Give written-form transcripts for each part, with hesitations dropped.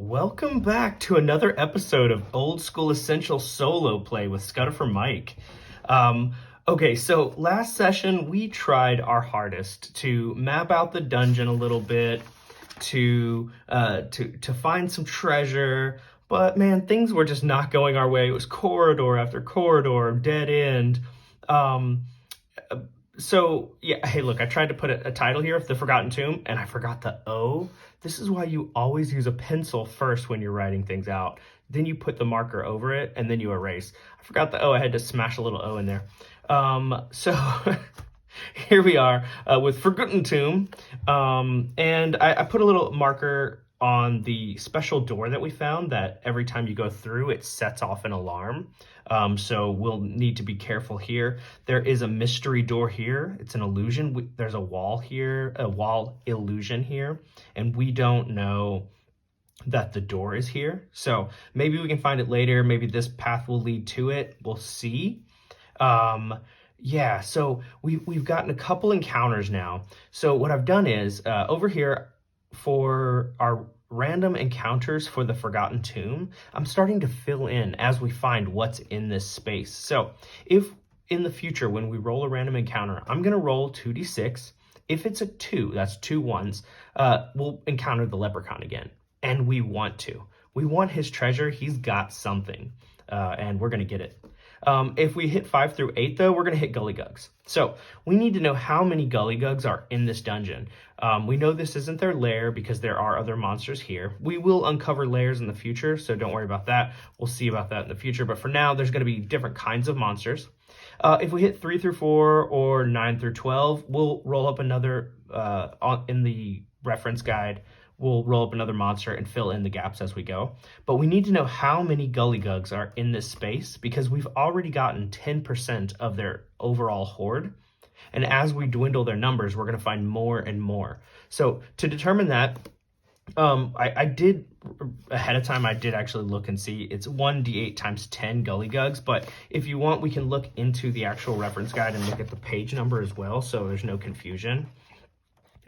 Welcome back to another episode of Old School Essential Solo Play with Scudder for Mike. Okay, so last session we tried our hardest to map out the dungeon a little bit, to find some treasure, but man, things were just not going our way. It was corridor after corridor, dead end. So, yeah, hey, look, I tried to put a title here of The Forgotten Tomb, and I forgot the O. This is why you always use a pencil first when you're writing things out. Then you put the marker over it, and then you erase. I forgot the O. I had to smash a little O in there. So here we are with Forgotten Tomb. And I put a little marker on the special door that we found that every time you go through, it sets off an alarm. So we'll need to be careful here. There is a mystery door here. It's an illusion. There's a wall here, a wall illusion here, and we don't know that the door is here. So maybe we can find it later. Maybe this path will lead to it. We'll see. Yeah, so we've gotten a couple encounters now. So what I've done is over here for our random encounters for the Forgotten Tomb, I'm starting to fill in as we find what's in this space. So if in the future, when we roll a random encounter, I'm going to roll 2d6. If it's a 2, that's 2 ones, we'll encounter the leprechaun again. And we want to. We want his treasure. He's got something, and we're going to get it. If we hit 5 through 8, though, we're going to hit Gully Gugs. So we need to know how many Gully Gugs are in this dungeon. We know this isn't their lair because there are other monsters here. We will uncover lairs in the future, so don't worry about that. We'll see about that in the future. But for now, there's going to be different kinds of monsters. If we hit 3 through 4 or 9 through 12, we'll roll up another, in the reference guide, we'll roll up another monster and fill in the gaps as we go. But we need to know how many Gully Gugs are in this space because we've already gotten 10% of their overall horde. And as we dwindle their numbers, we're going to find more and more. So to determine that, I did, ahead of time, I did actually look and see. It's 1d8 times 10 Gully Gugs. But if you want, we can look into the actual reference guide and look at the page number as well, so there's no confusion.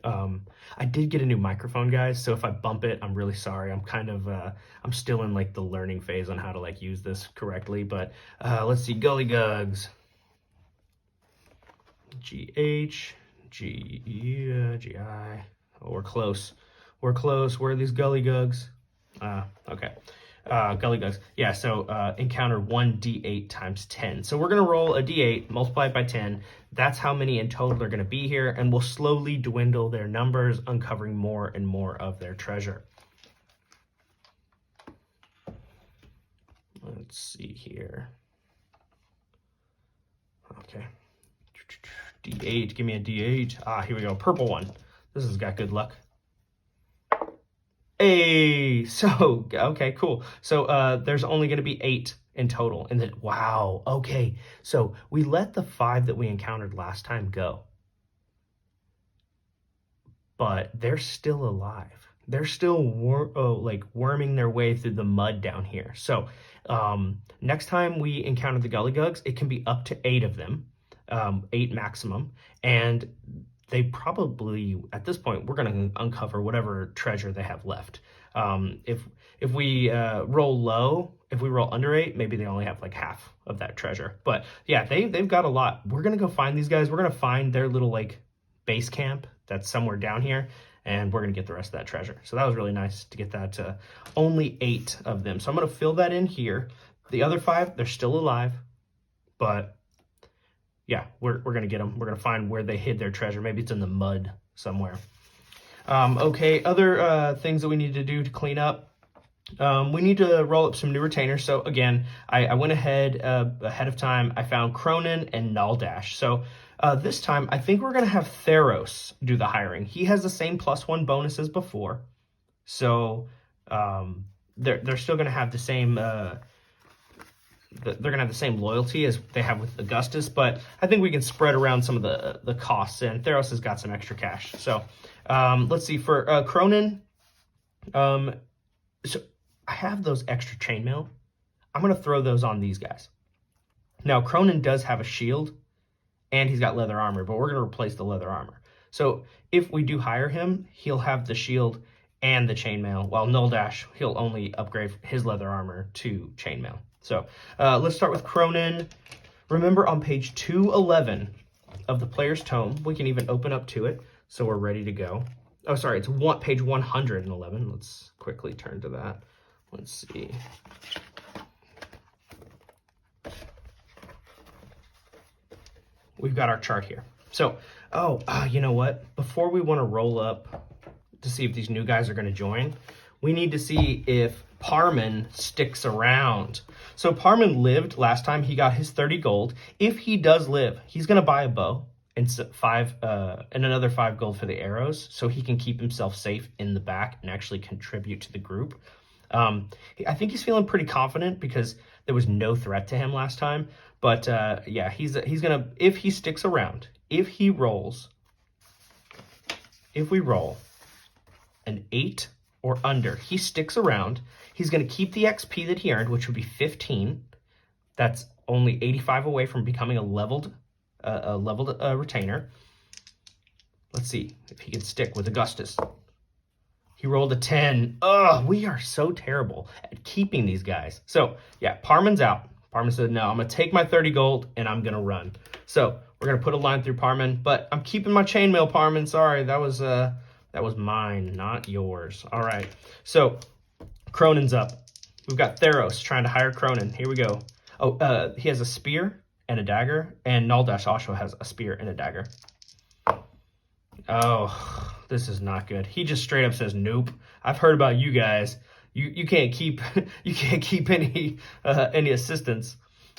I did get a new microphone, guys, so if I bump it, I'm really sorry. I'm kind of, I'm still in like the learning phase on how to like use this correctly, but let's see, Gully Gugs. G-H, G-E, G-I, oh, we're close. We're close. Where are these Gully Gugs? Okay. Gully Gugs. Yeah, so encounter 1d8 times 10. So we're going to roll a d8, multiply it by 10. That's how many in total are going to be here, and we'll slowly dwindle their numbers, uncovering more and more of their treasure. Let's see here. Okay. D8, give me a D8. Here we go. Purple one. This has got good luck. Hey, so, okay, cool. So there's only going to be 8 in total. And then, wow, okay. So we let the 5 that we encountered last time go. But they're still alive. They're still worming their way through the mud down here. So next time we encounter the Gully Gugs, it can be up to 8 of them, 8 maximum. And they probably, at this point, we're going to uncover whatever treasure they have left. If we roll low, if we roll under 8, maybe they only have like half of that treasure. But yeah, they've got a lot. We're going to go find these guys. We're going to find their little like base camp that's somewhere down here, and we're going to get the rest of that treasure. So that was really nice to get that to only 8 of them. So I'm going to fill that in here. The other 5, they're still alive, but yeah, we're going to get them. We're going to find where they hid their treasure. Maybe it's in the mud somewhere. Okay, other things that we need to do to clean up. We need to roll up some new retainers. So again, I went ahead of time. I found Cronin and Naldash. So this time, I think we're going to have Theros do the hiring. He has the same +1 bonus as before. So they're still going to have the same... they're going to have the same loyalty as they have with Augustus, but I think we can spread around some of the costs, and Theros has got some extra cash. So let's see, for Cronin, so I have those extra chainmail. I'm going to throw those on these guys. Now, Cronin does have a shield, and he's got leather armor, but we're going to replace the leather armor. So if we do hire him, he'll have the shield and the chainmail, while Null Dash, he'll only upgrade his leather armor to chainmail. So let's start with Cronin. Remember, on page 211 of the player's tome, we can even open up to it, so we're ready to go. Oh, sorry, it's page 111. Let's quickly turn to that. Let's see. We've got our chart here. So, you know what? Before we want to roll up to see if these new guys are going to join, we need to see if Parman sticks around. So Parman lived last time. He got his 30 gold. If he does live, he's going to buy a bow and another 5 gold for the arrows, so he can keep himself safe in the back and actually contribute to the group. I think he's feeling pretty confident because there was no threat to him last time. But yeah, he's gonna, if he sticks around, if we roll an 8 or under, he sticks around, he's gonna keep the XP that he earned, which would be 15. That's only 85 away from becoming a leveled retainer. Let's see if he can stick with Augustus. He rolled a 10. Ugh, we are so terrible at keeping these guys. So yeah, Parman's out. Parman said, no, I'm going to take my 30 gold and I'm going to run. So we're going to put a line through Parman, but I'm keeping my chainmail, Parman. Sorry, that was mine, not yours. All right, so Cronin's up. We've got Theros trying to hire Cronin. Here we go. Oh, he has a spear and a dagger, and Naldash also has a spear and a dagger. Oh, this is not good. He just straight up says, nope. I've heard about you guys. You can't keep any assistance.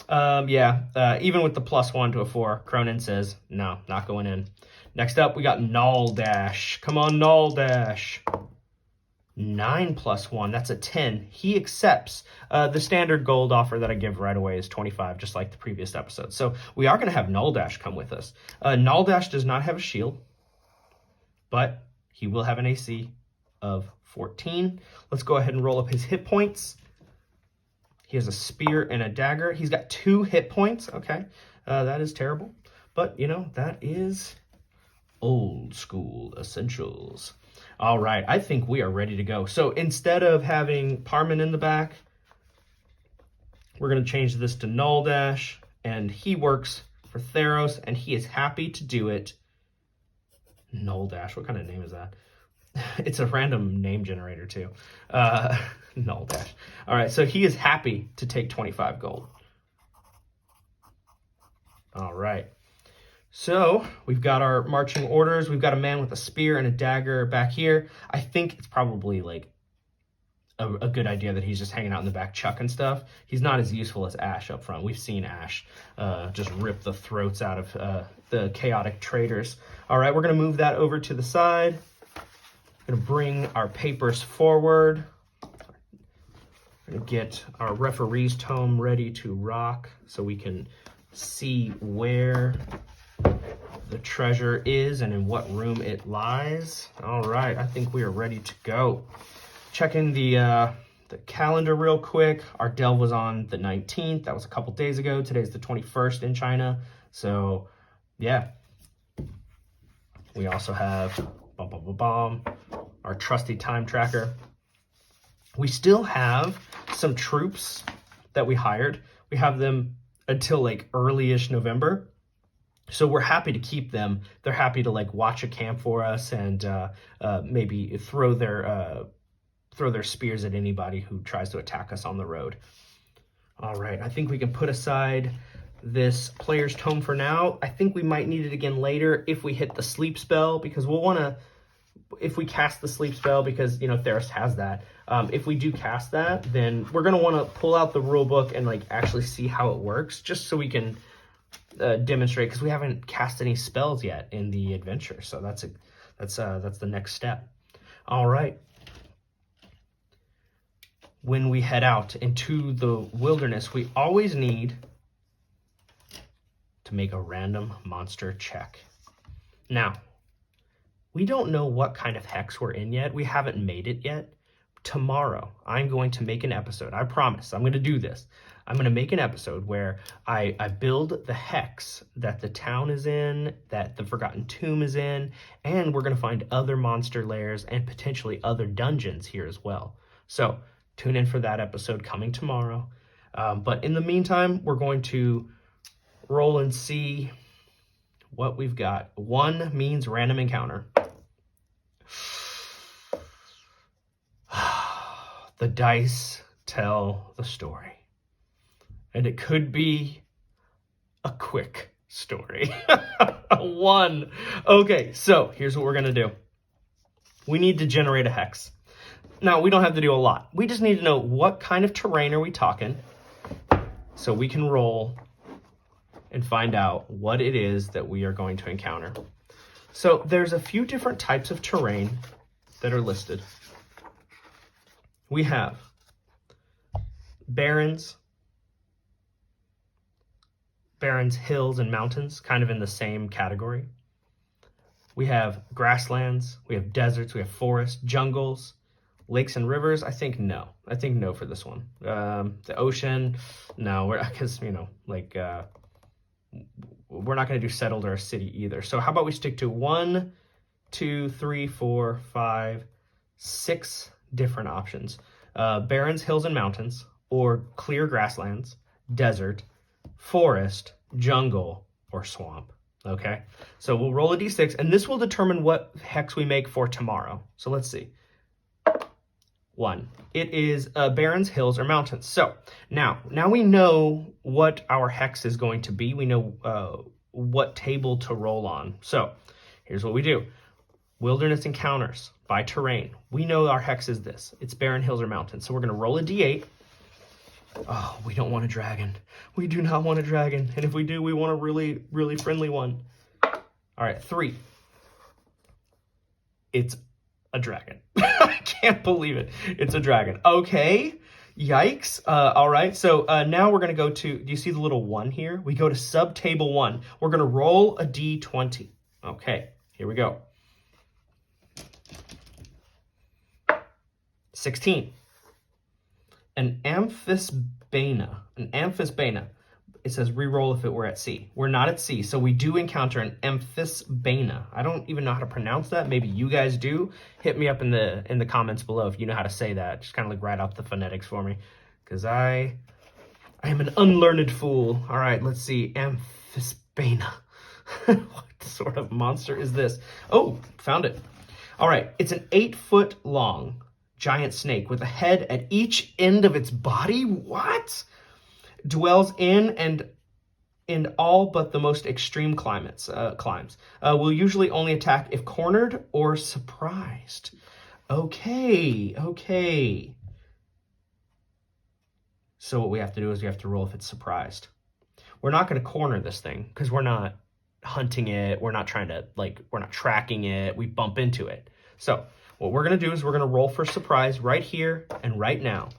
Even with the +1 to a 4, Cronin says, no, not going in. Next up, we got Naldash. Come on, Naldash. 9 + 1, that's a 10. He accepts. The standard gold offer that I give right away is 25, just like the previous episode. So we are going to have Naldash come with us. Naldash does not have a shield, but he will have an AC of 14. Let's go ahead and roll up his hit points. He has a spear and a dagger. He's got 2 hit points. Okay, that is terrible. But, you know, that is old school essentials. All right, I think we are ready to go. So instead of having Parman in the back, we're going to change this to Naldash, and he works for Theros, and he is happy to do it. Naldash, what kind of name is that? It's a random name generator too. Naldash. All right, so he is happy to take 25 gold. All right. So we've got our marching orders. We've got a man with a spear and a dagger back here. I think it's probably like a good idea that he's just hanging out in the back chucking stuff. He's not as useful as Ash up front. We've seen Ash just rip the throats out of the chaotic traders. All right, we're going to move that over to the side. We're going to bring our papers forward. We're going to get our referee's tome ready to rock so we can see where the treasure is and in what room it lies. All right, I think we are ready to go. Checking the calendar real quick. Our delve was on the 19th. That was a couple days ago. Today's the 21st in China. So, yeah. We also have our trusty time tracker. We still have some troops that we hired. We have them until like early-ish November. So we're happy to keep them. They're happy to like watch a camp for us and maybe throw their spears at anybody who tries to attack us on the road. All right, I think we can put aside this player's tome for now. I think we might need it again later if we hit the sleep spell, because we'll want to, if we cast the sleep spell, because, you know, Theros has that. If we do cast that, then we're going to want to pull out the rule book and like actually see how it works, just so we can demonstrate, because we haven't cast any spells yet in the adventure. So that's the next step. All right. When we head out into the wilderness, we always need to make a random monster check. Now, we don't know what kind of hex we're in yet. We haven't made it yet. Tomorrow, I'm going to make an episode. I promise. I'm going to do this. I'm going to make an episode where I build the hex that the town is in, that the Forgotten Tomb is in, and we're going to find other monster lairs and potentially other dungeons here as well. So tune in for that episode coming tomorrow. But in the meantime, we're going to roll and see what we've got. 1 means random encounter. The dice tell the story. And it could be a quick story. 1. Okay, so here's what we're going to do. We need to generate a hex. Now, we don't have to do a lot. We just need to know what kind of terrain are we talking, so we can roll and find out what it is that we are going to encounter. So there's a few different types of terrain that are listed. We have barrens, hills, and mountains, kind of in the same category. We have grasslands, we have deserts, we have forests, jungles, lakes and rivers. I think no for this one. The ocean, no, because we're not going to do settled or a city either. So how about we stick to 1, 2, 3, 4, 5, 6 different options. Barrens, hills, and mountains, or clear grasslands, desert, forest, jungle, or swamp. Okay, so we'll roll a d6, and this will determine what hex we make for tomorrow. So let's see. 1. It is barrens, hills, or mountains. So now we know what our hex is going to be. We know what table to roll on. So here's what we do. Wilderness encounters by terrain. We know our hex is this. It's barren, hills, or mountains. So we're going to roll a d8. Oh, we don't want a dragon. We do not want a dragon. And if we do, we want a really, really friendly one. All right, 3. It's a dragon. I can't believe it. It's a dragon. Okay. Yikes. All right. So now we're going to go to, do you see the little 1 here? We go to sub table 1. We're going to roll a d20. Okay. Here we go. 16. An amphibian. It says reroll if it were at sea. We're not at sea, so we do encounter an amphibian. I don't even know how to pronounce that. Maybe you guys do. Hit me up in the comments below if you know how to say that. Just kind of like write out the phonetics for me, because I am an unlearned fool. All right, let's see. Amphibian. What sort of monster is this? Oh, found it. All right, it's an 8-foot long giant snake with a head at each end of its body. What? Dwells in all but the most extreme climbs. Will usually only attack if cornered or surprised. Okay. So what we have to do is we have to roll if it's surprised. We're not going to corner this thing because we're not hunting it. We're not trying to, we're not tracking it. We bump into it. So what we're going to do is we're going to roll for surprise right here and right now.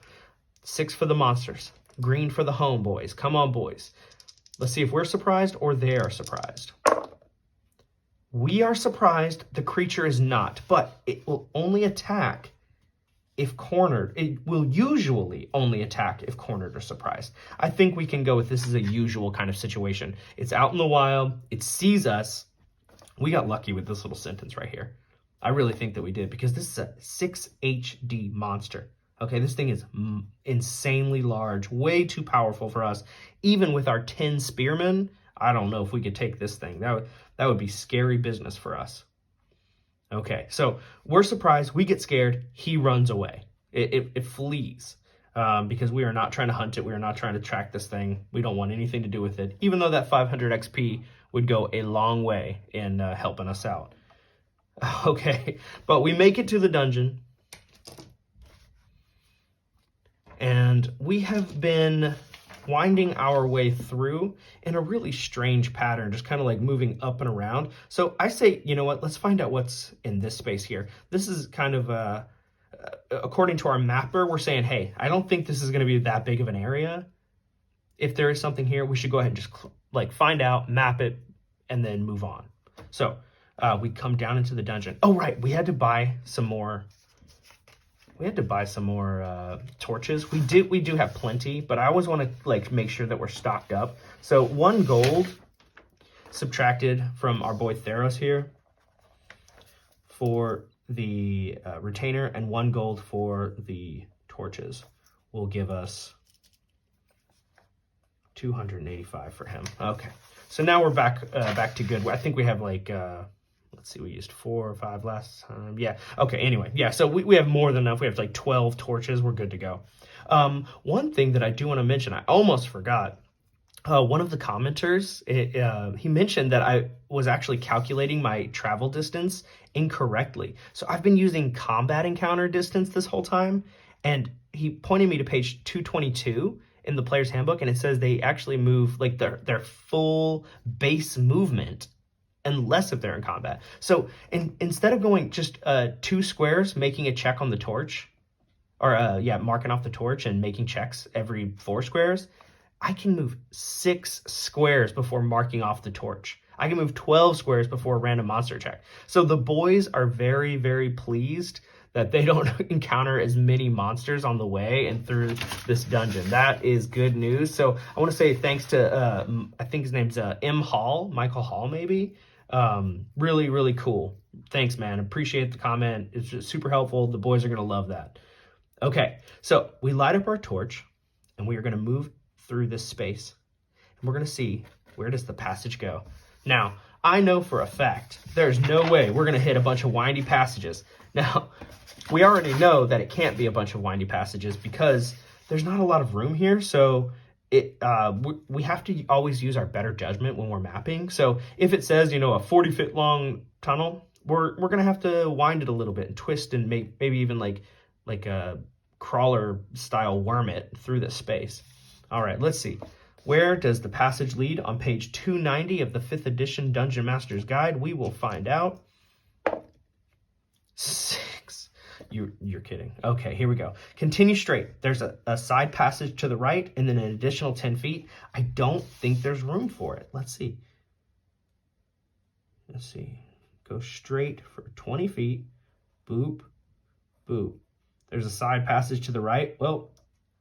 6 for the monsters. Green for the homeboys. Come on, boys. Let's see if we're surprised or they are surprised. We are surprised. The creature is not, but it will only attack if cornered. It will usually only attack if cornered or surprised. I think we can go with this is a usual kind of situation. It's out in the wild. It sees us. We got lucky with this little sentence right here. I really think that we did, because this is a 6 HD monster. Okay, this thing is insanely large, way too powerful for us. Even with our 10 spearmen, I don't know if we could take this thing. That would be scary business for us. Okay, so we're surprised, we get scared, he runs away. It flees because we are not trying to hunt it. We are not trying to track this thing. We don't want anything to do with it, even though that 500 XP would go a long way in helping us out. Okay, but we make it to the dungeon, and we have been winding our way through in a really strange pattern, just kind of like moving up and around. So I say, you know what, let's find out what's in this space here. This is kind of, according to our mapper, we're saying, hey, I don't think this is going to be that big of an area. If there is something here, we should go ahead and just find out, map it, and then move on. So we come down into the dungeon. Oh, right, we had to buy some more We had to buy some more torches. We do have plenty, but I always want to like make sure that we're stocked up. So 1 gold subtracted from our boy Theros here for the retainer, and 1 gold for the torches will give us 285 for him. Okay, so now we're back to good. I think we have like let's see, we used 4 or 5 last time. Yeah, okay, anyway, yeah, so we have more than enough. We have like 12 torches. We're good to go. One thing that I do want to mention, I almost forgot. One of the commenters, he mentioned that I was actually calculating my travel distance incorrectly. So I've been using combat encounter distance this whole time, and he pointed me to page 222 in the player's handbook, and it says they actually move like their full base movement unless if they're in combat. So instead of going just 2 squares, making a check on the torch, or marking off the torch and making checks every 4 squares, I can move 6 squares before marking off the torch. I can move 12 squares before a random monster check. So the boys are very, very pleased that they don't encounter as many monsters on the way and through this dungeon. That is good news. So I want to say thanks to, I think his name's Michael Hall maybe. Really, really cool. Thanks, man. Appreciate the comment. It's just super helpful. The boys are going to love that. Okay, so we light up our torch, and we are going to move through this space, and we're going to see, where does the passage go? Now, I know for a fact there's no way we're going to hit a bunch of windy passages. Now, we already know that it can't be a bunch of windy passages because there's not a lot of room here, so we have to always use our better judgment when we're mapping. So if it says, a 40-foot long tunnel, we're going to have to wind it a little bit and twist and maybe even like a crawler style worm it through this space. All right, let's see. Where does the passage lead? On page 290 of the 5th edition Dungeon Master's Guide, we will find out. 6. You're kidding. Okay, here we go. Continue straight. There's a side passage to the right and then an additional 10 feet. I don't think there's room for it. Let's see. Go straight for 20 feet. Boop, boop. There's a side passage to the right. Well,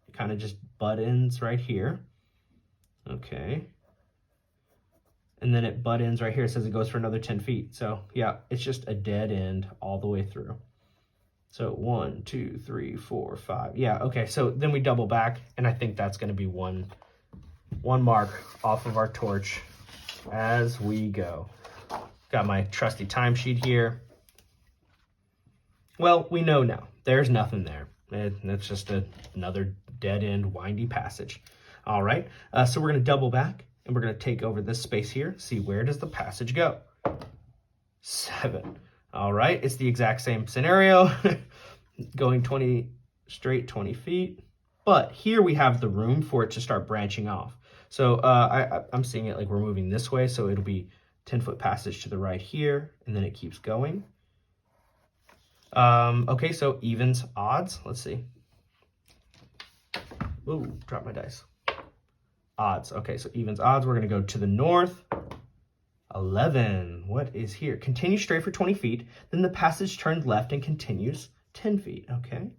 it kind of just butt ends right here. Okay. And then it butt ends right here. It says it goes for another 10 feet. So yeah, it's just a dead end all the way through. So 1, 2, 3, 4, 5. Yeah, okay. So then we double back, and I think that's going to be one mark off of our torch as we go. Got my trusty timesheet here. Well, we know now. There's nothing there. It's just another dead end windy passage. All right. So we're going to double back, and we're going to take over this space here. See, where does the passage go? 7. All right. It's the exact same scenario. Going 20 straight 20 feet. But here we have the room for it to start branching off. So I'm seeing it like we're moving this way. So it'll be 10-foot passage to the right here, and then it keeps going. Okay, so evens, odds. Let's see. Ooh, drop my dice. Odds. Okay, so evens, odds. We're going to go to the north. 11. What is here? Continue straight for 20 feet. Then the passage turned left and continues 10 feet. Okay.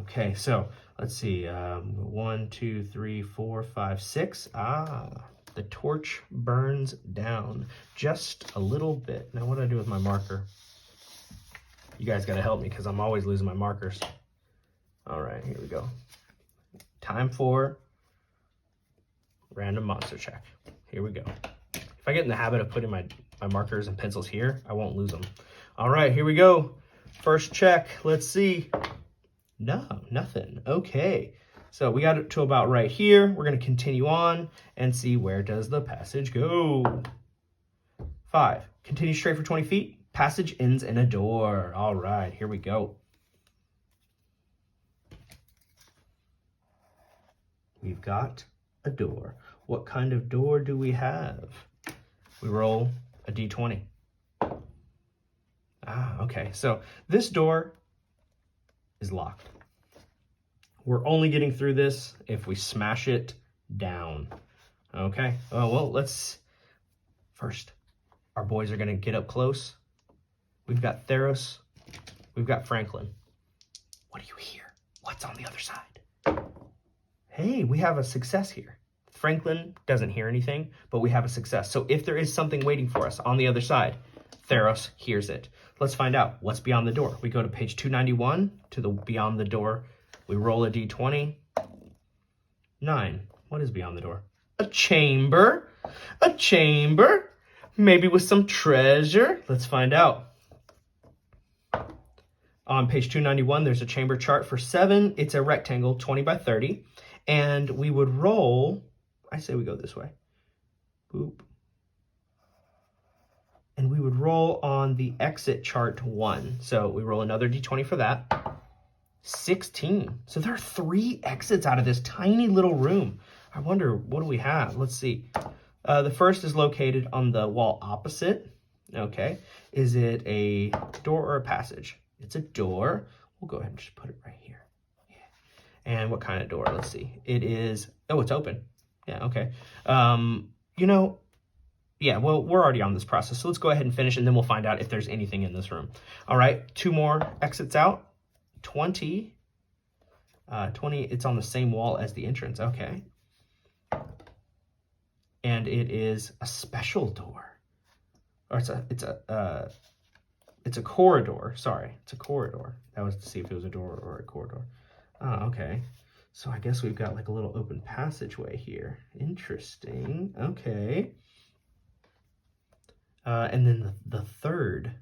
Okay, so let's see. 1, 2, 3, 4, 5, 6. The torch burns down just a little bit. Now, what do I do with my marker? You guys got to help me because I'm always losing my markers. All right, here we go. Time for random monster check. Here we go. If I get in the habit of putting my markers and pencils here, I won't lose them. All right, here we go. First check. Let's see. No, nothing. Okay. So we got it to about right here. We're going to continue on and see where does the passage go. 5. Continue straight for 20 feet. Passage ends in a door. All right, here we go. We've got a door. What kind of door do we have? We roll a d20. Okay. So this door is locked. We're only getting through this if we smash it down. Okay. Well, let's first. Our boys are going to get up close we've got Theros, we've got Franklin. What do you hear? What's on the other side? Hey, we have a success here. Franklin doesn't hear anything, but we have a success. So if there is something waiting for us on the other side, Theros hears it. Let's find out what's beyond the door. We go to page 291 to the beyond the door. We roll a d20. 9. What is beyond the door? A chamber. A chamber. Maybe with some treasure. Let's find out. On page 291, there's a chamber chart for 7. It's a rectangle, 20 by 30. And we would roll, I say we go this way. Boop. And we would roll on the exit chart 1. So we roll another d20 for that. 16. So there are 3 exits out of this tiny little room. I wonder, what do we have? Let's see. The first is located on the wall opposite. Okay. Is it a door or a passage? It's a door. We'll go ahead and just put it right here. Yeah. And what kind of door? Let's see. It is, oh, it's open. Yeah, okay. You know, yeah, well, we're already on this process. So let's go ahead and finish, and then we'll find out if there's anything in this room. All right, 2 more exits out. 20. 20, it's on the same wall as the entrance. Okay. And it is a special door. Or it's a corridor. Sorry, it's a corridor. That was to see if it was a door or a corridor. Oh, okay. So I guess we've got like a little open passageway here. Interesting. Okay. And then the third.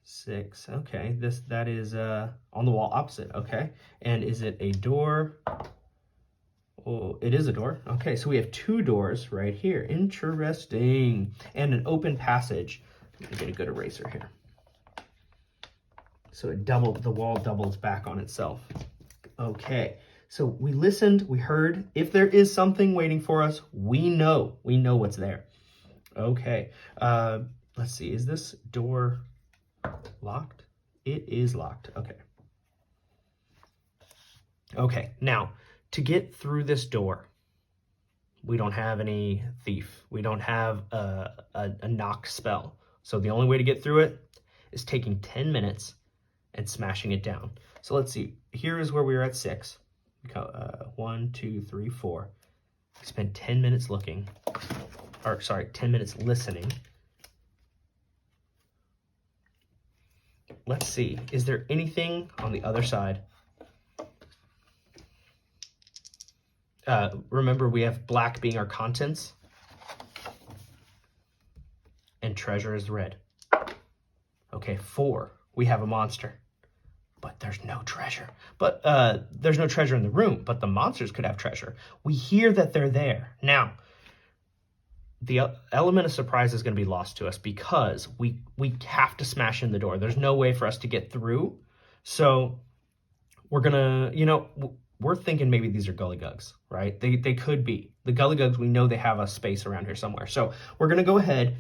6. Okay. That is on the wall opposite. Okay. And is it a door? Oh, it is a door. Okay, so we have 2 doors right here. Interesting. And an open passage. I'm gonna get a good eraser here. So the wall doubles back on itself. Okay, so we listened, we heard. If there is something waiting for us, we know what's there. Okay, let's see, is this door locked? It is locked, okay. Okay, now, to get through this door, we don't have any thief. We don't have a knock spell. So the only way to get through it is taking 10 minutes and smashing it down. So let's see. Here is where we were at 6. 1, 2, 3, 4. We spent 10 minutes looking. Or sorry, 10 minutes listening. Let's see. Is there anything on the other side? Remember, we have black being our contents. And treasure is red. Okay, 4. We have a monster. But there's no treasure. But there's no treasure in the room, but the monsters could have treasure. We hear that they're there. Now, the element of surprise is going to be lost to us because we have to smash in the door. There's no way for us to get through. So we're going to, we're thinking maybe these are Gully Gugs, right? They could be. The Gully Gugs, we know they have a space around here somewhere. So we're going to go ahead.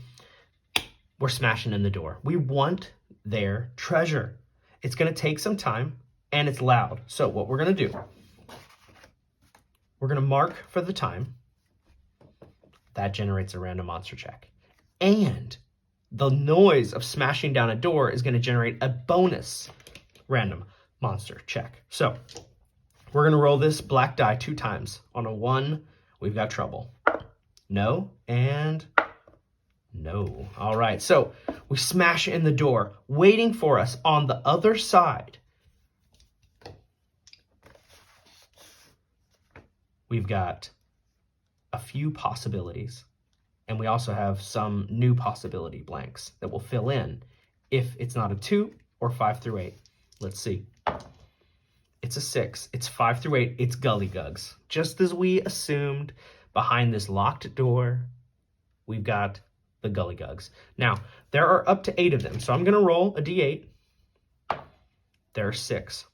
We're smashing in the door. We want their treasure. It's going to take some time, and it's loud. So what we're going to do, we're going to mark for the time. That generates a random monster check. And the noise of smashing down a door is going to generate a bonus random monster check. So we're going to roll this black die 2 times. On a 1, we've got trouble. No, and no. All right, so we smash in the door. Waiting for us on the other side, we've got a few possibilities, and we also have some new possibility blanks that will fill in if it's not a 2 or 5 through 8. Let's see. It's a 6. It's 5 through 8. It's Gully Gugs. Just as we assumed, behind this locked door, we've got the Gully Gugs. Now, there are up to 8 of them, so I'm going to roll a d8. There are 6.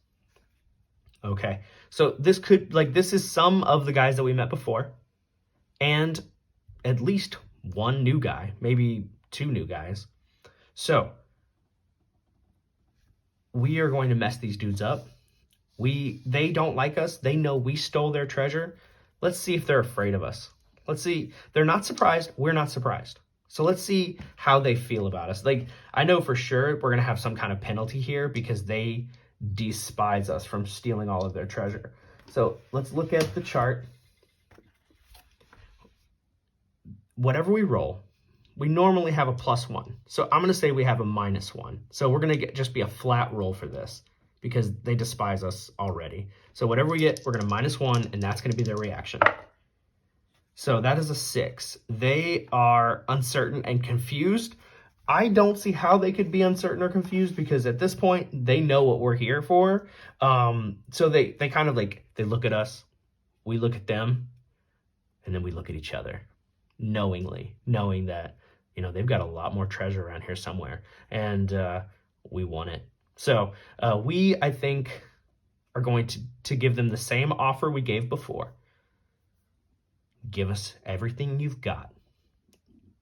Okay, so this is some of the guys that we met before, and at least 1 new guy, maybe 2 new guys. So we are going to mess these dudes up. They don't like us. They know we stole their treasure. Let's see if they're afraid of us. Let's see. They're not surprised. We're not surprised. So let's see how they feel about us. Like, I know for sure we're going to have some kind of penalty here because they despise us from stealing all of their treasure. So let's look at the chart. Whatever we roll, we normally have a +1. So I'm going to say we have a -1. So we're going to just be a flat roll for this because they despise us already. So whatever we get, we're going to -1, and that's going to be their reaction. So that is a 6. They are uncertain and confused. I don't see how they could be uncertain or confused because at this point, they know what we're here for. So they kind of like, they look at us, we look at them, and then we look at each other knowingly, knowing that, you know, they've got a lot more treasure around here somewhere, and we want it. So we, I think, are going to give them the same offer we gave before. Give us everything you've got,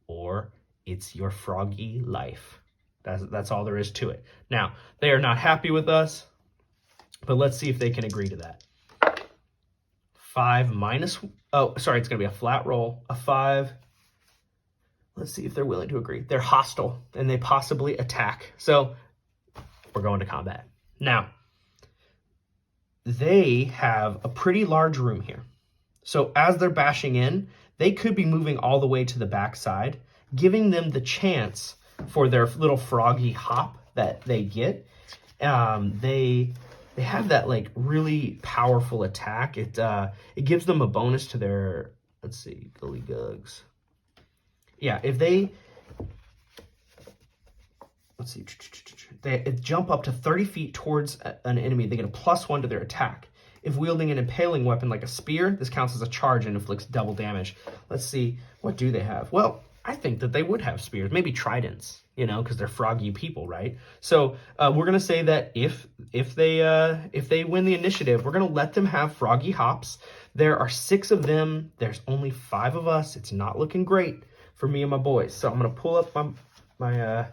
or it's your froggy life. That's all there is to it. Now, they are not happy with us, but let's see if they can agree to that. 5 minus, oh, sorry, it's going to be a flat roll, a 5. Let's see if they're willing to agree. They're hostile, and they possibly attack. So we're going to combat. Now, they have a pretty large room here. So as they're bashing in, they could be moving all the way to the back side, giving them the chance for their little froggy hop that they get. They have that like really powerful attack. It gives them a bonus to their, let's see, Gully Gugs. Yeah, if they, let's see, they jump up to 30 feet towards an enemy, they get a +1 to their attack. If wielding an impaling weapon like a spear, this counts as a charge and inflicts double damage. Let's see, what do they have? Well, I think that they would have spears, maybe tridents, you know, because they're froggy people, right? So we're gonna say that if they win the initiative, we're gonna let them have froggy hops. There are 6 of them. There's only 5 of us. It's not looking great for me and my boys. So I'm gonna pull up my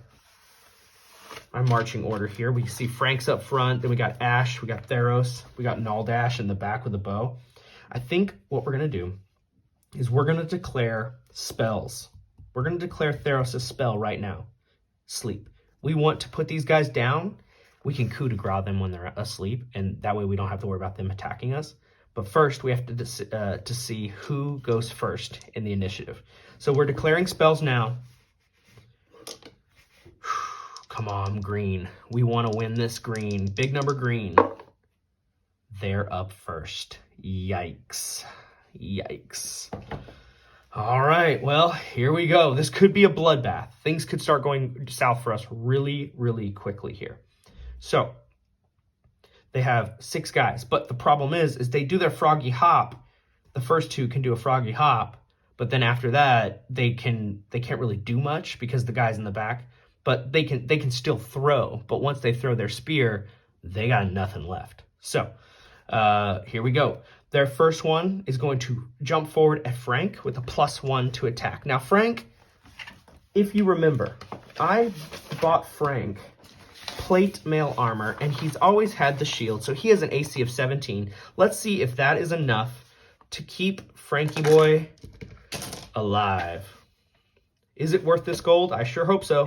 marching order here. We see Frank's up front, then we got Ash, we got Theros, we got Naldash in the back with a bow. I think what we're gonna do is we're gonna declare spells. We're gonna declare Theros' spell right now. Sleep. We want to put these guys down. We can coup de grace them when they're asleep, and that way we don't have to worry about them attacking us. But first, we have to see who goes first in the initiative. So we're declaring spells now. Come on, green. We want to win this, green. Big number green. They're up first. Yikes. Yikes. All right, well, here we go. This could be a bloodbath. Things could start going south for us really, really quickly here. So they have 6 guys, but the problem is they do their froggy hop. The first 2 can do a froggy hop, but then after that, they can't really do much because the guy's in the back. But they can still throw. But once they throw their spear, they got nothing left. So here we go. Their first one is going to jump forward at Frank with a +1 to attack. Now, Frank, if you remember, I bought Frank plate mail armor, and he's always had the shield, so he has an AC of 17. Let's see if that is enough to keep Frankie boy alive. Is it worth this gold? I sure hope so.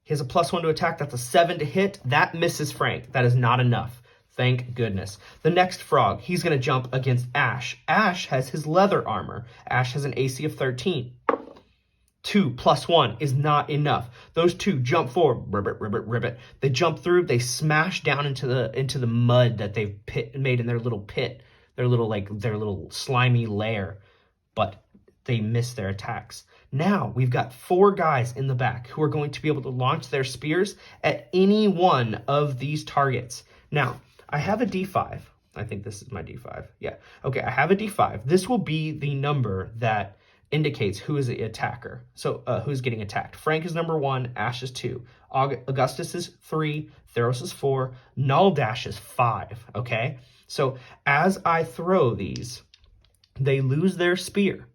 He has a +1 to attack. That's a 7 to hit. That misses Frank. That is not enough. Thank goodness. The next frog, he's going to jump against Ash. Ash has his leather armor. Ash has an AC of 13. 2 + 1 is not enough. Those 2 jump forward. Ribbit, ribbit, ribbit. They jump through. They smash down into the mud that they've made in their little pit, their little slimy lair. But they miss their attacks. Now we've got 4 guys in the back who are going to be able to launch their spears at any one of these targets. Now, I have a D5. I think this is my D5. Yeah. Okay, I have a D5. This will be the number that indicates who is the attacker. So who's getting attacked. Frank is number 1, Ash is 2, Augustus is 3, Theros is 4, Naldash is 5, okay? So as I throw these, they lose their spear,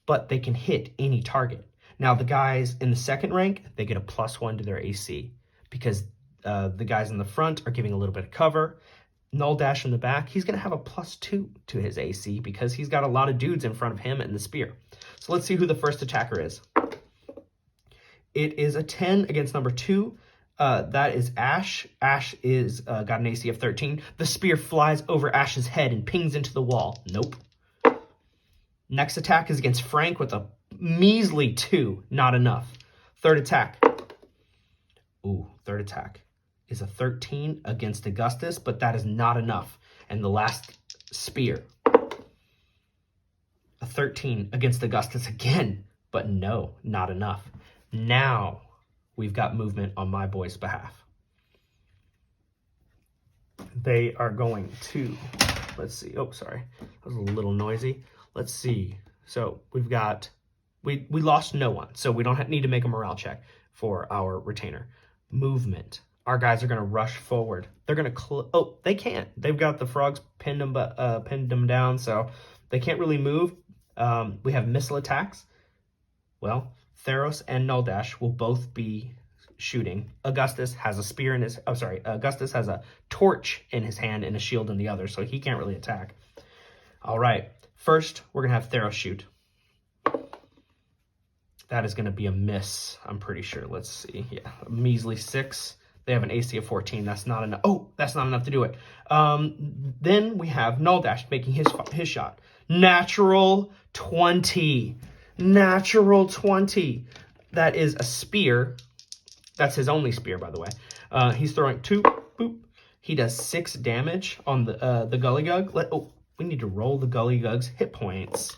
but they can hit any target. Now the guys in the second rank, they get a +1 to their AC because the guys in the front are giving a little bit of cover. Naldash in the back, he's going to have a +2 to his AC because he's got a lot of dudes in front of him and the spear. So let's see who the first attacker is. It is a 10 against number 2. That is Ash. Ash is got an AC of 13. The spear flies over Ash's head and pings into the wall. Nope. Next attack is against Frank with a measly 2. Not enough. Third attack. Ooh, third attack is a 13 against Augustus, but that is not enough. And the last spear, a 13 against Augustus again, but no, not enough. Now we've got movement on my boy's behalf. They are going to, let's see. Oh, sorry. That was a little noisy. Let's see. So we've got, we lost no one. So we don't need to make a morale check for our retainer. Movement. Our guys are going to rush forward. They're going to, oh, they can't. They've got the frogs pinned them down, so they can't really move. We have missile attacks. Well, Theros and Nuldash will both be shooting. Augustus has a spear in his, Augustus has a torch in his hand and a shield in the other, so he can't really attack. All right, first we're going to have Theros shoot. That is going to be a miss, I'm pretty sure. Let's see. Yeah, a measly 6. They have an AC of 14. That's not enough. Oh, that's not enough to do it. Then we have Nuldash making his shot. Natural 20. Natural 20. That is a spear. That's his only spear, by the way. He's throwing 2. Boop. He does 6 damage on the Gully Gug. We need to roll the Gully Gug's hit points.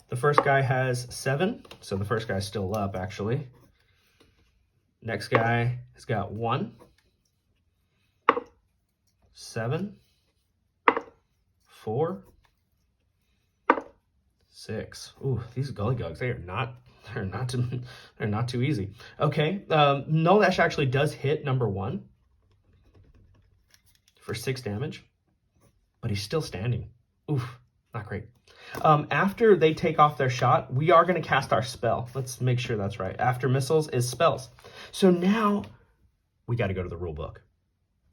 The first guy has 7, so the first guy's still up, actually. Next guy has got 1, 7, 4, 6. Ooh, these Gully Gugs, they're not too easy. Okay, Nuldash actually does hit number 1 for 6 damage, but he's still standing. Oof, not great. After they take off their shot, we are going to cast our spell. Let's make sure that's right. After missiles is spells. So now we got to go to the rule book.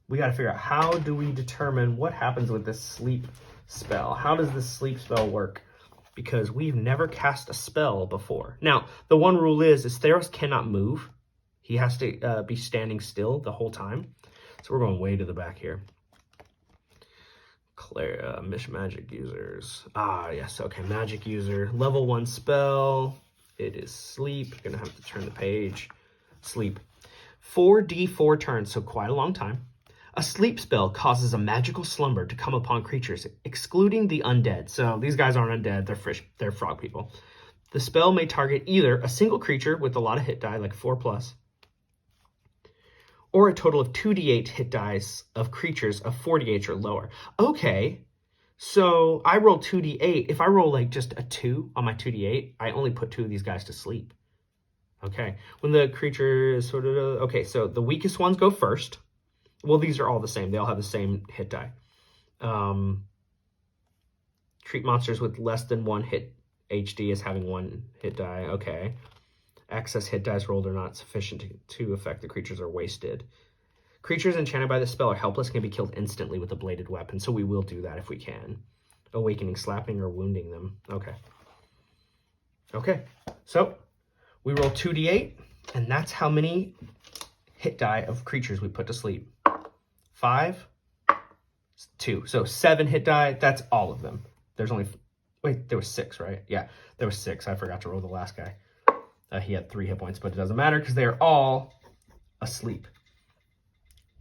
We got to figure out, how do we determine what happens with this sleep spell? How does this sleep spell work? Because we've never cast a spell before. Now, the one rule is Theros cannot move. He has to be standing still the whole time. So we're going way to the back here. Magic users. Yes, okay, magic user. Level 1 spell. It is sleep. You're gonna have to turn the page. Sleep. 4d4 turns, so quite a long time. A sleep spell causes a magical slumber to come upon creatures, excluding the undead. So these guys aren't undead, they're frog people. The spell may target either a single creature with a lot of hit die, like 4+, or a total of 2d8 hit dice of creatures of 40h or lower. Okay, so I roll 2d8. If I roll like just a 2 on my 2d8, I only put 2 of these guys to sleep. Okay, when the creature is sort of, okay, so the weakest ones go first. Well, these are all the same. They all have the same hit die. Treat monsters with less than 1 hit HD as having 1 hit die. Okay. Excess hit dice rolled are not sufficient to affect the creatures are wasted. Creatures enchanted by the spell are helpless and can be killed instantly with a bladed weapon, so we will do that if we can. Awakening, slapping, or wounding them. Okay. Okay, so we roll 2d8, and that's how many hit die of creatures we put to sleep. 5, 2. So 7 hit die, that's all of them. There's only, wait, there was 6, right? Yeah, there was 6. I forgot to roll the last guy. He had 3 hit points, but it doesn't matter because they're all asleep.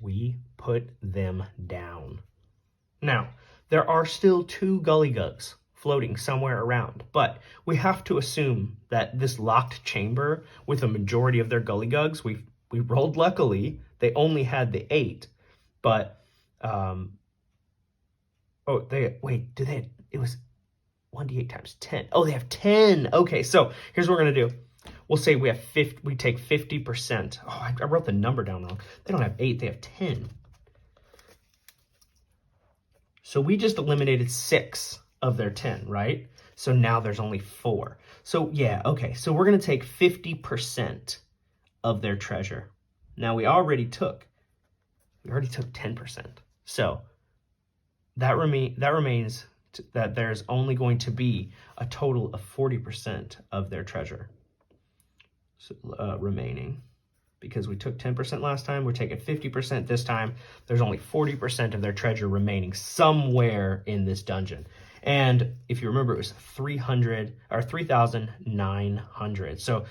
We put them down. Now, there are still 2 Gully Gugs floating somewhere around, but we have to assume that this locked chamber with a majority of their Gully Gugs, we rolled luckily. They only had the 8, but it was 1d8 times 10. Oh, they have 10. Okay, so here's what we're gonna do. We'll say we have 50. We take 50%. Oh, I wrote the number down wrong. They don't have 8. They have 10. So we just eliminated 6 of their 10, right? So now there's only 4. So yeah, okay. So we're gonna take 50% of their treasure. Now we already took 10%. So that remains that there's only going to be a total of 40% of their treasure. remaining. Because we took 10% last time, we're taking 50% this time. There's only 40% of their treasure remaining somewhere in this dungeon. And if you remember, it was 3,900. So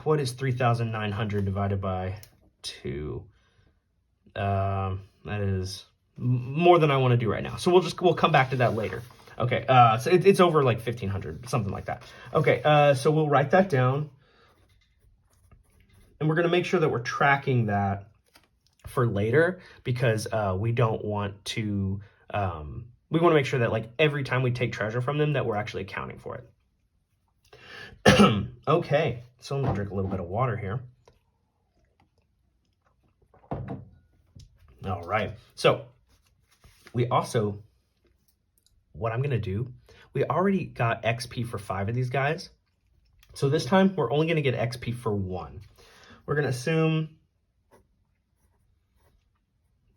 what is 3,900 divided by 2? That is more than I want to do right now. So we'll come back to that later. Okay, so it's over like 1,500, something like that. Okay, so we'll write that down. And we're going to make sure that we're tracking that for later, because we don't want to, we want to make sure that like every time we take treasure from them that we're actually accounting for it. Okay, so I'm going to drink a little bit of water here. All right, so we also, what I'm going to do, we already got XP for 5 of these guys. So this time we're only going to get XP for 1. We're going to assume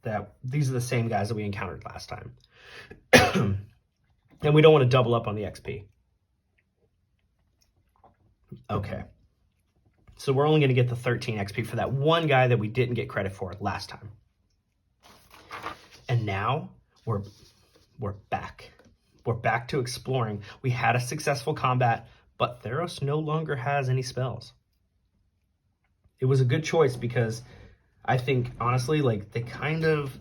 that these are the same guys that we encountered last time. And we don't want to double up on the XP. Okay. So we're only going to get the 13 XP for that one guy that we didn't get credit for last time. And now we're back. We're back to exploring. We had a successful combat, but Theros no longer has any spells. It was a good choice because I think, honestly, like, they kind of,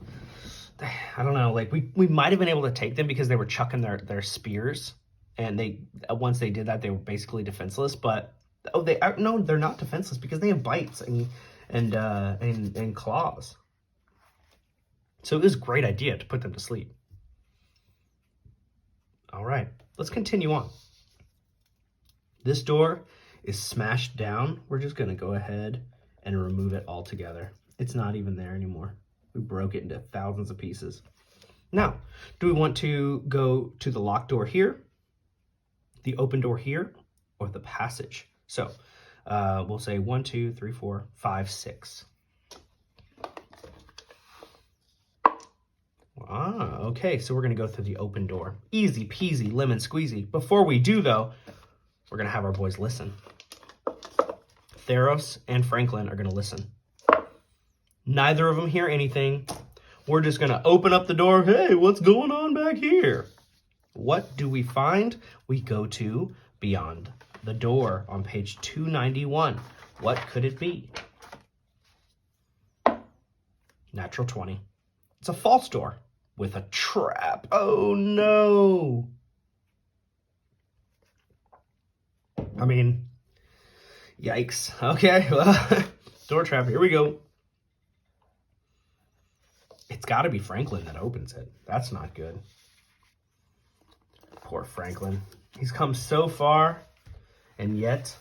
I don't know, like, we might have been able to take them because they were chucking their spears, and once they did that, they were basically defenseless, but, no, they're not defenseless because they have bites and claws. So it was a great idea to put them to sleep. All right, let's continue on. This door is smashed down. We're just gonna go ahead and remove it altogether. It's not even there anymore. We broke it into thousands of pieces. Now, do we want to go to the locked door here, the open door here, or the passage? So we'll say 1, 2, 3, 4, 5, 6. Okay, so we're gonna go through the open door. Easy peasy, lemon squeezy. Before we do though, we're gonna have our boys listen. Theros and Franklin are gonna listen. Neither of them hear anything. We're just gonna open up the door. Hey, what's going on back here? What do we find? We go to Beyond the Door on page 291. What could it be? Natural 20. It's a false door with a trap. Oh no. I mean, yikes. Okay, well, door trap, here we go. It's got to be Franklin that opens it. That's not good. Poor Franklin. He's come so far, and yet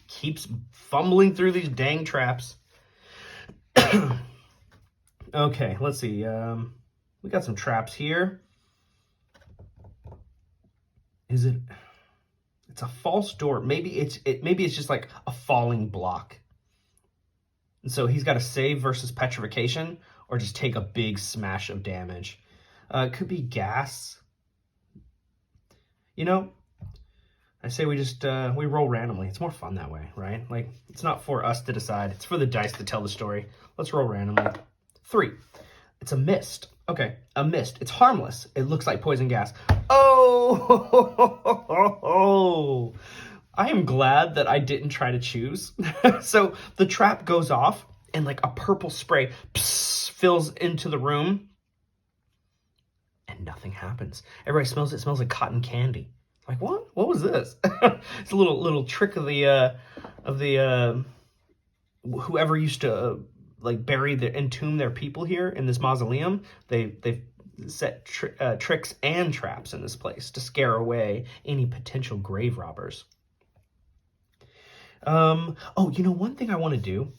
keeps fumbling through these dang traps. Okay, let's see. We got some traps here. Is it? It's a false door. Maybe it's just like a falling block. And so he's got to save versus petrification, or just take a big smash of damage. It could be gas. You know, I say we just we roll randomly. It's more fun that way, right? Like, it's not for us to decide. It's for the dice to tell the story. Let's roll randomly. 3. It's a mist. Okay, a mist. It's harmless. It looks like poison gas. Oh! I am glad that I didn't try to choose. So the trap goes off, and like a purple spray fills into the room, and nothing happens. Everybody smells it. It smells like cotton candy. Like, what? What was this? It's a little trick of the whoever used to like entomb their people here in this mausoleum. They've set tricks and traps in this place to scare away any potential grave robbers. Oh, you know, one thing I want to do,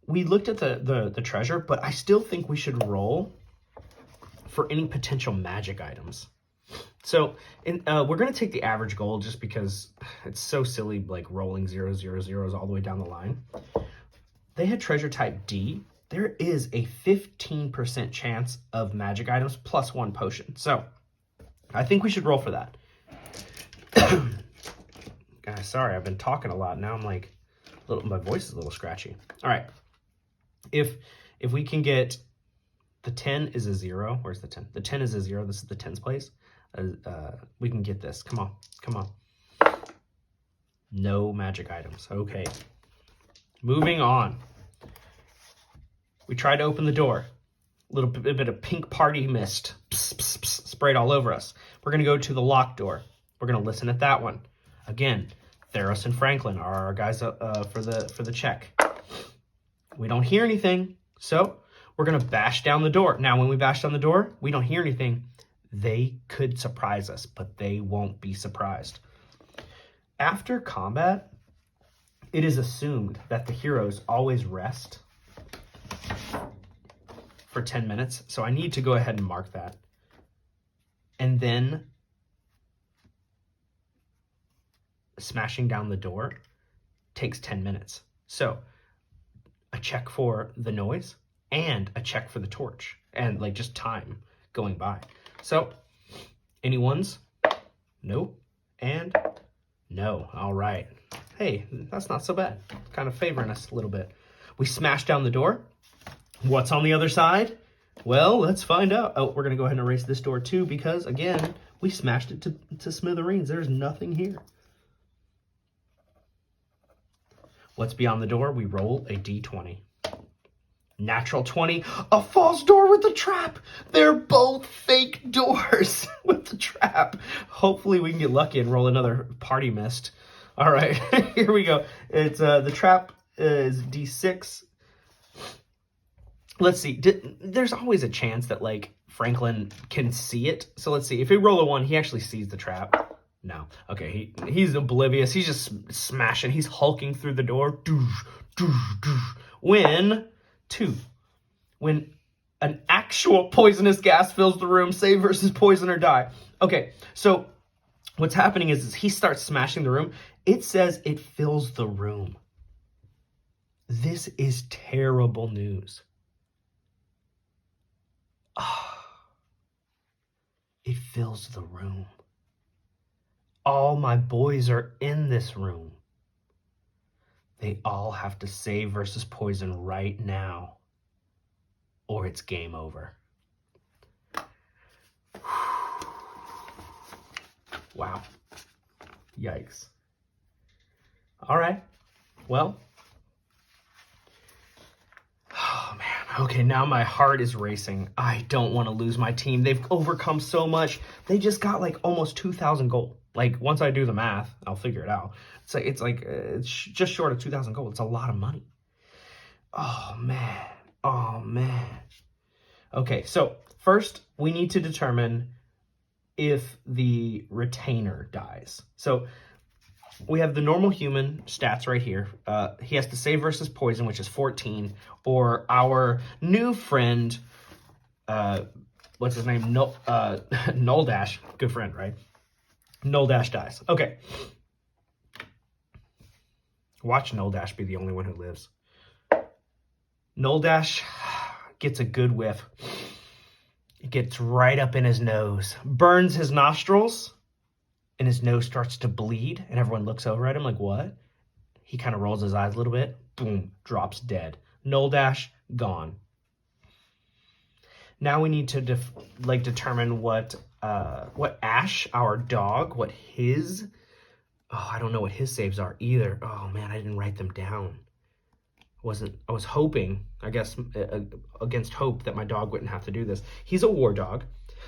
we looked at the treasure, but I still think we should roll for any potential magic items. So we're going to take the average gold just because it's so silly, like rolling 0, 0, 0s all the way down the line. They had treasure type D. There is a 15% chance of magic items plus 1 potion. So I think we should roll for that. Guys, sorry, I've been talking a lot. Now I'm like, my voice is a little scratchy. All right. If we can get, the 10 is a 0. Where's the 10? The 10 is a 0. This is the 10's place. We can get this. Come on. Come on. No magic items. Okay. Moving on. We tried to open the door. A little bit of pink party mist sprayed all over us. We're going to go to the locked door. We're going to listen at that one. Again, Theros and Franklin are our guys for the check. We don't hear anything, so we're going to bash down the door. Now, when we bash down the door, we don't hear anything. They could surprise us, but they won't be surprised. After combat, it is assumed that the heroes always rest for 10 minutes. So I need to go ahead and mark that. And then smashing down the door takes 10 minutes. So a check for the noise and a check for the torch and like just time going by. So any ones? Nope. And no. All right. Hey, that's not so bad. Kind of favoring us a little bit. We smash down the door. What's on the other side? Well, let's find out. Oh, we're going to go ahead and erase this door too because, again, we smashed it to smithereens. There's nothing here. What's beyond the door? We roll a d20. Natural 20. A false door with a trap. They're both fake doors with the trap. Hopefully we can get lucky and roll another party mist. All right, here we go. It's the trap is d6. Let's see. There's always a chance that like Franklin can see it. So let's see. If we roll a 1, he actually sees the trap. No. Okay, he's oblivious. He's just smashing. He's hulking through the door. When 2. When an actual poisonous gas fills the room, save versus poison or die. Okay, so what's happening is he starts smashing the room. It says it fills the room. This is terrible news. It fills the room. All my boys are in this room. They all have to save versus poison right now, or it's game over. Wow. Yikes. All right. Well. Oh, man. Okay, now my heart is racing. I don't want to lose my team. They've overcome so much. They just got like almost 2,000 gold. Like, once I do the math, I'll figure it out. It's just short of 2,000 gold. It's a lot of money. Oh, man. Oh, man. Okay, so first we need to determine if the retainer dies. So we have the normal human stats right here. He has to save versus poison, which is 14, or our new friend, what's his name? Null Dash. Good friend, right? Null Dash dies. Okay. Watch Null Dash be the only one who lives. Null Dash gets a good whiff. It gets right up in his nose, burns his nostrils, and his nose starts to bleed, and everyone looks over at him like, what? He kind of rolls his eyes a little bit. Boom, drops dead. Null Dash, gone. Now we need to determine what Ash, our dog, what his... Oh, I don't know what his saves are either. Oh, man, I didn't write them down. I was hoping, I guess, against hope that my dog wouldn't have to do this. He's a war dog,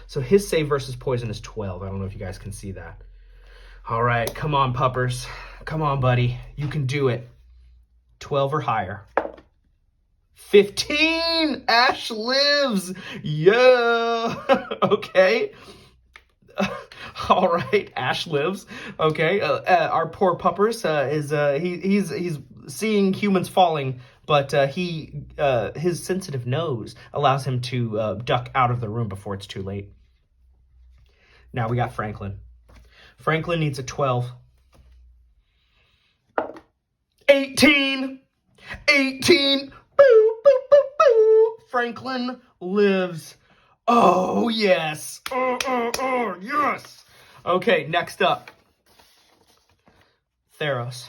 so his save versus poison is 12. I don't know if you guys can see that. All right, come on, puppers. Come on, buddy. You can do it. 12 or higher. 15! Ash lives! Yeah! Okay. All right, Ash lives. Okay, our poor puppers he's seeing humans falling, but his sensitive nose allows him to duck out of the room before it's too late. Now we got Franklin. Franklin needs a 12. 18! 18! Boo, boo, boo, boo! Franklin lives. Oh, yes. Yes. Okay, next up. Theros.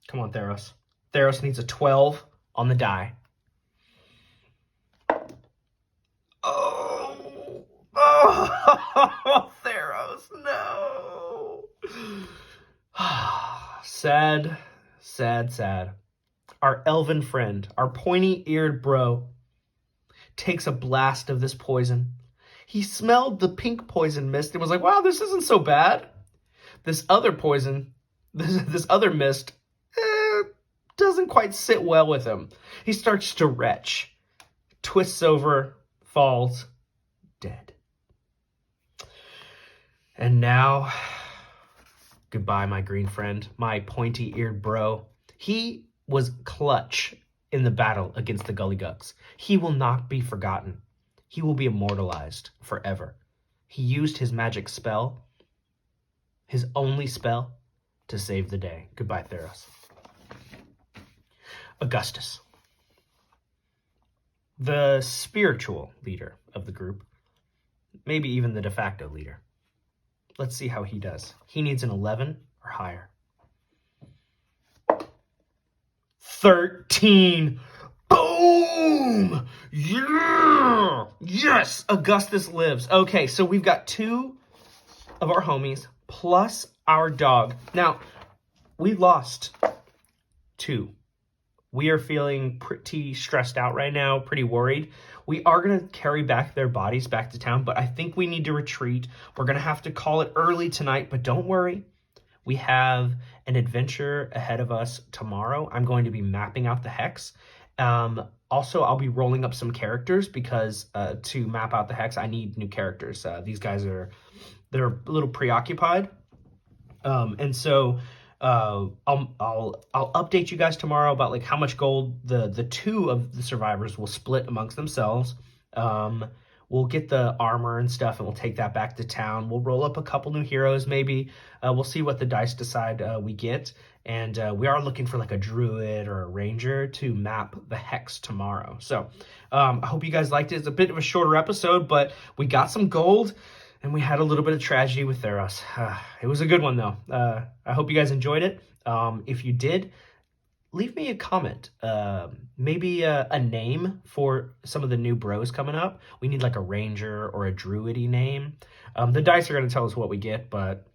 Come on, Theros. Theros needs a 12 on the die. Oh, Theros, no. Sad, sad, sad. Our elven friend, our pointy-eared bro, takes a blast of this poison. He smelled the pink poison mist and was like, wow, this isn't so bad. This other poison, this other mist, doesn't quite sit well with him. He starts to retch, twists over, falls, dead. And now, goodbye, my green friend, my pointy-eared bro. He was clutch in the battle against the Gully Gugs. He will not be forgotten. He will be immortalized forever. He used his magic spell, his only spell, to save the day. Goodbye, Theros. Augustus, the spiritual leader of the group, maybe even the de facto leader. Let's see how he does. He needs an 11 or higher. 13. Boom! Yeah! Yes! Augustus lives. Okay, so we've got 2 of our homies plus our dog. Now, we lost 2. We are feeling pretty stressed out right now, pretty worried. We are going to carry back their bodies back to town, but I think we need to retreat. We're going to have to call it early tonight, but don't worry. We have an adventure ahead of us tomorrow. I'm going to be mapping out the hex. Also, I'll be rolling up some characters because to map out the hex, I need new characters. These guys they're a little preoccupied. And so I'll update you guys tomorrow about like how much gold the 2 of the survivors will split amongst themselves. We'll get the armor and stuff, and we'll take that back to town. We'll roll up a couple new heroes, maybe. We'll see what the dice decide we get. And we are looking for like a druid or a ranger to map the hex tomorrow. So I hope you guys liked it. It's a bit of a shorter episode, but we got some gold, and we had a little bit of tragedy with Theros. It was a good one, though. I hope you guys enjoyed it. If you did, leave me a comment. Maybe a name for some of the new bros coming up. We need like a ranger or a druidy name. The dice are going to tell us what we get, but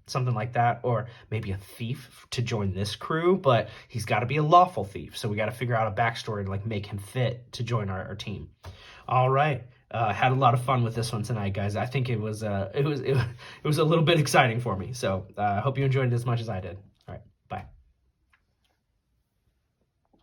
something like that. Or maybe a thief to join this crew, but he's got to be a lawful thief. So we got to figure out a backstory to like make him fit to join our team. All right. Had a lot of fun with this one tonight, guys. I think it was a little bit exciting for me. So I hope you enjoyed it as much as I did.